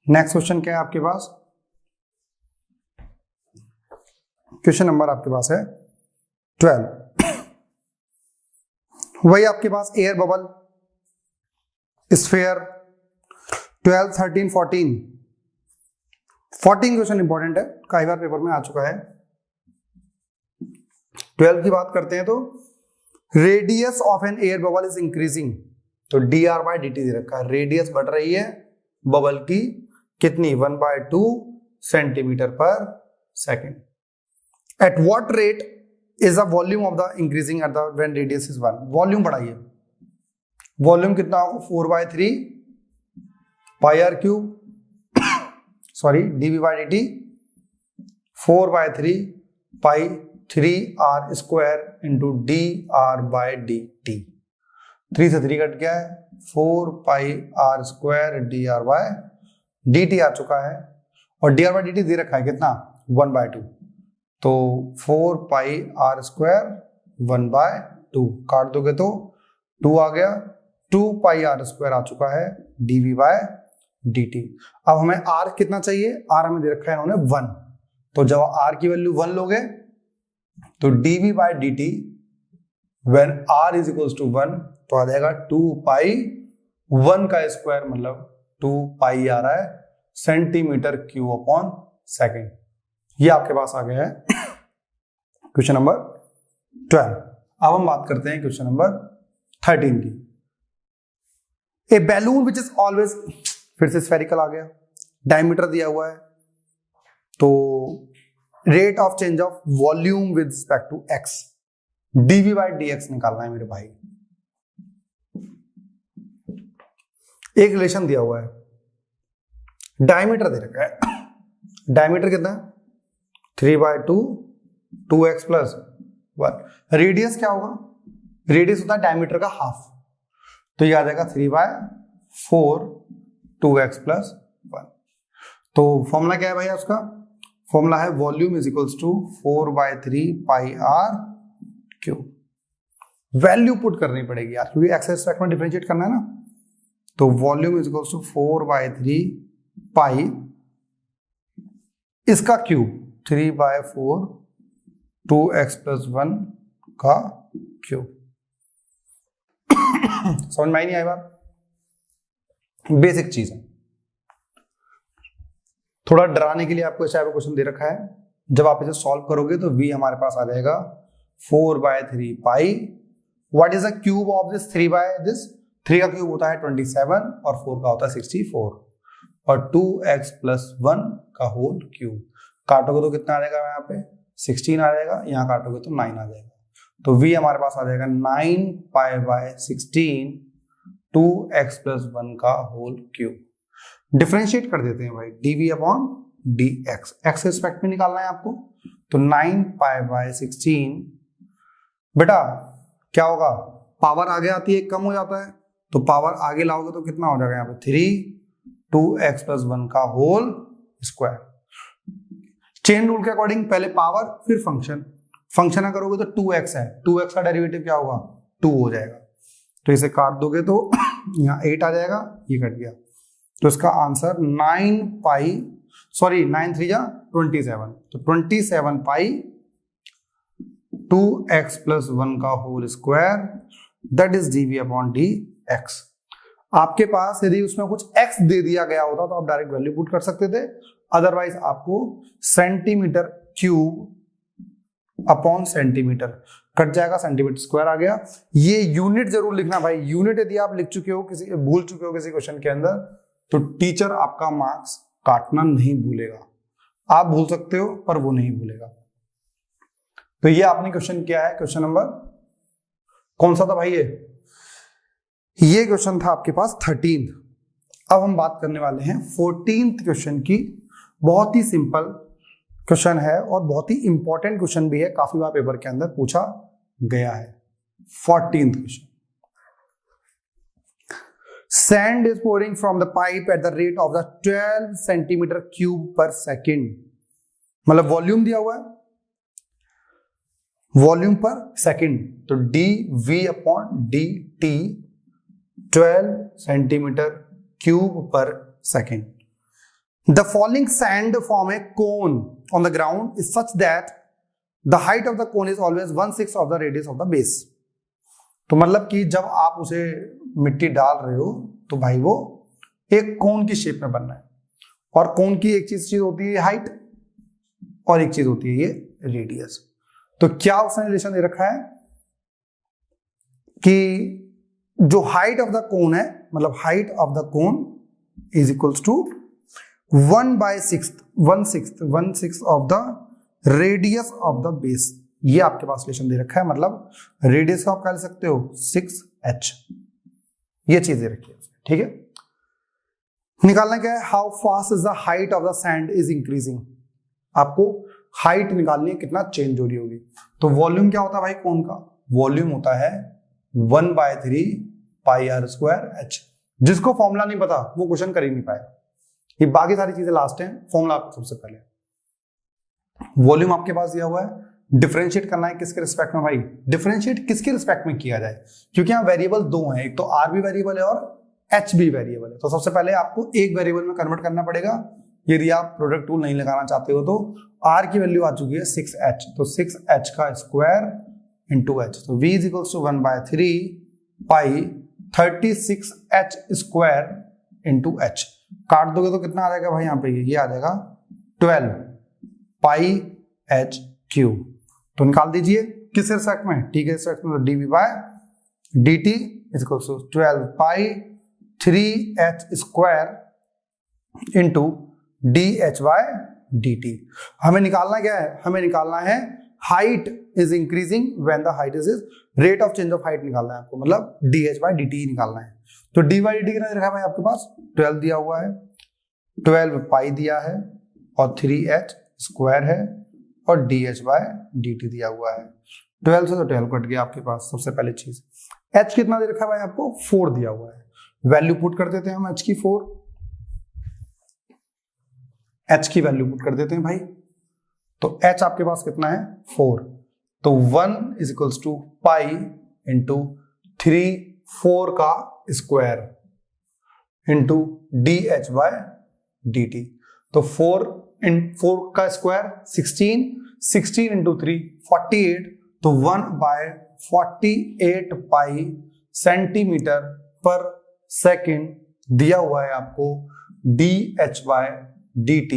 नेक्स्ट क्वेश्चन क्या है आपके पास, क्वेश्चन नंबर आपके पास है 12। वही आपके पास air bubble, sphere, 12, 13, 14 question important है, कई बार पेपर में आ चुका है। 12 की बात करते हैं तो radius of an air bubble is increasing, तो dr/dt दे रखा है, रेडियस बढ़ रही है बबल की कितनी 1/2 सेंटीमीटर पर second. At what rate is the volume of the increasing at the when radius is 1, volume बढ़ाइए, वॉल्यूम कितना होगा 4/3 πr³ sorry dv/dt 4/3 π3r² into dr/dt, 3 से 3 कट गया है, 4 πr² dr/dt आ चुका है और dr/dt दे रखा है कितना 1/2, तो 4 πr² 1/2, काट दोगे तो 2 आ गया, 2 πr² आ चुका है dv/dt। अब हमें r कितना चाहिए, r हमें दे रखा है इन्होंने 1, तो जब r की वैल्यू 1 लोगे तो dv/dt when r is equals to 1 तो आ जाएगा 2 पाई 1 का स्क्वायर, मतलब 2 पाई आ रहा है सेंटीमीटर क्यूब अपॉन सेकेंड। ये आपके पास आ गया है क्वेश्चन नंबर 12। अब हम बात करते हैं क्वेश्चन नंबर 13 की। ए बैलून विच इज ऑलवेज, फिर से स्फेरिकल आ गया, डायमीटर दिया हुआ है, तो rate of change of volume with respect to x, dv/dx निकालना है मेरे भाई। एक रिलेशन दिया हुआ है, डायमीटर दे रखा है, डायमीटर कितना है 3/2 2x + 1, रेडियस क्या होगा, रेडियस होता है डायमीटर का हाफ, तो ये आ जाएगा 3/4 2x + 1। तो फॉर्मूला क्या है भाई उसका, फॉर्मूला है volume is equals to 4/3 πr³। Value put करनी पड़ेगी यार, क्योंकि एक्स रिस्पेक्ट में डिफरेंशिएट करना है ना, तो वॉल्यूम इज इक्वल्स टू 4/3 पाई इसका क्यूब 3/4 2x + 1 का क्यूब। समझ में आई नहीं आई बात, बेसिक चीज है। थोड़ा डराने के लिए आपको ऐसा क्वेश्चन दे रखा है, जब आप इसे सॉल्व करोगे तो v हमारे पास आ जाएगा 4/3 pi, what is the cube of दिस 3/this, 3 का क्यूब होता है 27 और 4 का होता है 64 और 2x + 1 का होल क्यूब। काटोगे तो कितना आ जाएगा, यहाँ पे 16 आ जाएगा, यहाँ काटोगे तो 9 आ जाएगा, तो v हमारे पास आ जाएगा 9π/16 2x + 1 का होल क्यूब। डिफरेंशिएट कर देते हैं भाई, dv/dx, x रिस्पेक्ट में निकालना है आपको, तो 9π/16 बेटा क्या होगा, पावर आगे आती है कम हो जाता है, तो पावर आगे लाओगे तो कितना हो जाएगा यहाँ पे 3 2x + 1 का होल स्क्वायर। चेन रूल के अकॉर्डिंग पहले पावर फिर फंक्शन, फंक्शन करोगे तो 2x है, 2x का डेरिवेटिव क्या होगा 2 हो जाएगा, तो इसे काट दोगे तो यहाँ 8 आ जाएगा, ये कट गया, तो इसका आंसर 9 3 जा 27, तो 27 पाई 2x प्लस 1 का whole square that is dv upon dx। आपके पास यदि उसमें कुछ x दे दिया गया होता तो आप डायरेक्ट वैल्यू पुट कर सकते थे, अदरवाइज आपको centimetre cube upon centimetre cut जाएगा, सेंटीमीटर स्क्वायर आ गया। ये यूनिट जरूर लिखना भाई, यूनिट यदि आप लिख चुके हो, भूल चुके हो किसी क्वेश्चन के अंदर, तो टीचर आपका मार्क्स काटना नहीं भूलेगा। आप भूल सकते हो पर वो नहीं भूलेगा। तो ये आपने क्वेश्चन किया है, क्वेश्चन नंबर कौन सा था भाई? ये क्वेश्चन था आपके पास 13। अब हम बात करने वाले हैं 14th क्वेश्चन की। बहुत ही सिंपल क्वेश्चन है और बहुत ही इंपॉर्टेंट क्वेश्चन भी है, काफी बार पेपर के अंदर पूछा गया है। 14th question, sand is pouring from the pipe at the rate of the 12 centimetre cube पर सेकेंड। मतलब वॉल्यूम दिया हुआ है, वॉल्यूम पर सेकेंड, तो dv upon dt 12 centimetre cube पर second. The falling sand form a cone on the ground is such that the height of the cone is always 1/6 of the radius of the base। तो मतलब कि जब आप उसे मिट्टी डाल रहे हो तो भाई वो एक कोन की शेप में बनना है, और कोन की एक चीज होती है हाइट और एक चीज होती है ये रेडियस। तो क्या उसने रिलेशन दे रखा है कि जो हाइट ऑफ द कोन है, मतलब height of the cone is equals to 1/6 of the radius of the base. ये आपके पास रिलेशन दे रखा है, मतलब रेडियस का आप कह सकते हो 6h। ये चीज दे रखी है, ठीक है। निकालना क्या है? How fast is the height of the sand is increasing. आपको हाइट निकालनी है, कितना चेंज हो रही होगी। तो वॉल्यूम क्या होता है भाई कोन का? वॉल्यूम होता है 1/3 पाई r स्क्वायर h। जिसको फॉर्मूला नहीं पता वो क्वेश्चन कर ही नहीं पाएगा। ये बाकी सारी चीजें लास्ट हैं, फॉर्मूला सबसे पहले। वॉल्यूम आपके पास दिया हुआ है, डिफरेंशिएट करना है किसके रिस्पेक्ट में भाई? डिफरेंशिएट किसके रिस्पेक्ट में किया जाए? क्योंकि यहाँ वेरिएबल दो हैं, एक तो r भी वेरिएबल है और h भी वेरिएबल है। तो सबसे पहले आपको एक वेरिएबल में कन्वर्ट करना पड़ेगा। यदि आप प्रोडक्ट टूल नहीं लगाना चाहते हो तो r की वैल्यू आ चुकी है 6h, तो 6h का स्क्वायर इंटू h, तो v is equals to 1/3 pi 36h square into h। काट दोगे तो कितना आ जाएगा भाई? यहाँ पे ये आ जाएगा 12 पाई h क्यूब। तो निकाल दीजिए किस रिस्पेक्ट में? ठीक है, रिस्पेक्ट में, तो dv by dt is equals to 12 pi 3h square into dh by dt। हमें निकालना क्या है? हमें निकालना है height is increasing when the height is rate of change of height निकालना है आपको, मतलब dh बाय dt निकालना है। तो dy बाय dt कितना रखा है भाई आपके पास? 12 दिया हुआ है, 12 पाई दिया है और 3h स्क्वायर है और dh बाय dt दिया हुआ है। 12 से तो 12 कट गया आपके पास। सबसे पहले चीज h कितना दे रखा है भाई आपको? 4 दिया हुआ है। वैल्यू पुट कर देते हैं हम h की 4, h की वैल्यू पुट कर देते हैं भाई। तो h आपके पास कितना है? 4। तो 1 is equals to pi into 4 का square into dh by dt। तो 4 का स्क्वायर 16 इंटू 3 48, तो 1/48 पाई सेंटीमीटर पर सेकेंड दिया हुआ है आपको dh by dt।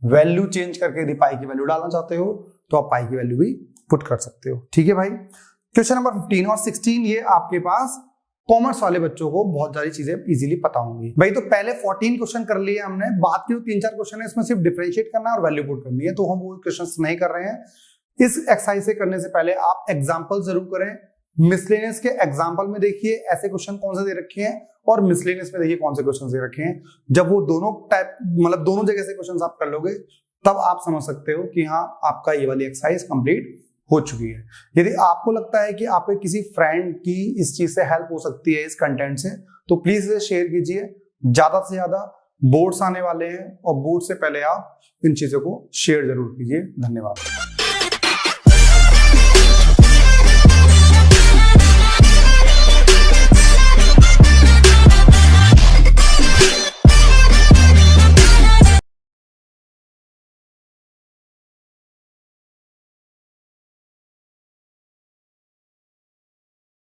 Value change करके यदि पाई की वैल्यू डालना चाहते हो तो आप पाई की वैल्यू भी पुट कर सकते हो, ठीक है भाई। क्वेश्चन नंबर 15 और 16 ये आपके पास कॉमर्स वाले बच्चों को बहुत सारी चीजें इजीली पता होंगी भाई। तो पहले 14 क्वेश्चन कर लिए हमने, बात की 3-4 क्वेश्चन है, इसमें सिर्फ डिफरेंशिएट करना है और वैल्यू पुट करनी है, तो हम वो क्वेश्चंस नहीं कर रहे हैं। इस एक्सरसाइज से करने से पहले आप एग्जांपल जरूर करें। मिसलेनियस के एग्जांपल में देखिए ऐसे क्वेश्चन कौन से दे रखे हैं और मिसलेनियस में देखिए कौन से क्वेश्चन दे रखे हैं। जब वो दोनों टाइप, मतलब दोनों जगह से क्वेश्चन आप कर लोगे तब आप समझ सकते हो कि हाँ आपका ये वाली एक्सरसाइज कंप्लीट हो चुकी है। यदि आपको लगता है कि आपके किसी फ्रेंड की इस चीज से हेल्प हो सकती है, इस कंटेंट से, तो प्लीज इसे शेयर कीजिए। ज्यादा से ज्यादा बोर्ड्स आने वाले हैं और बोर्ड से पहले आप इन चीजों को शेयर जरूर कीजिए। धन्यवाद।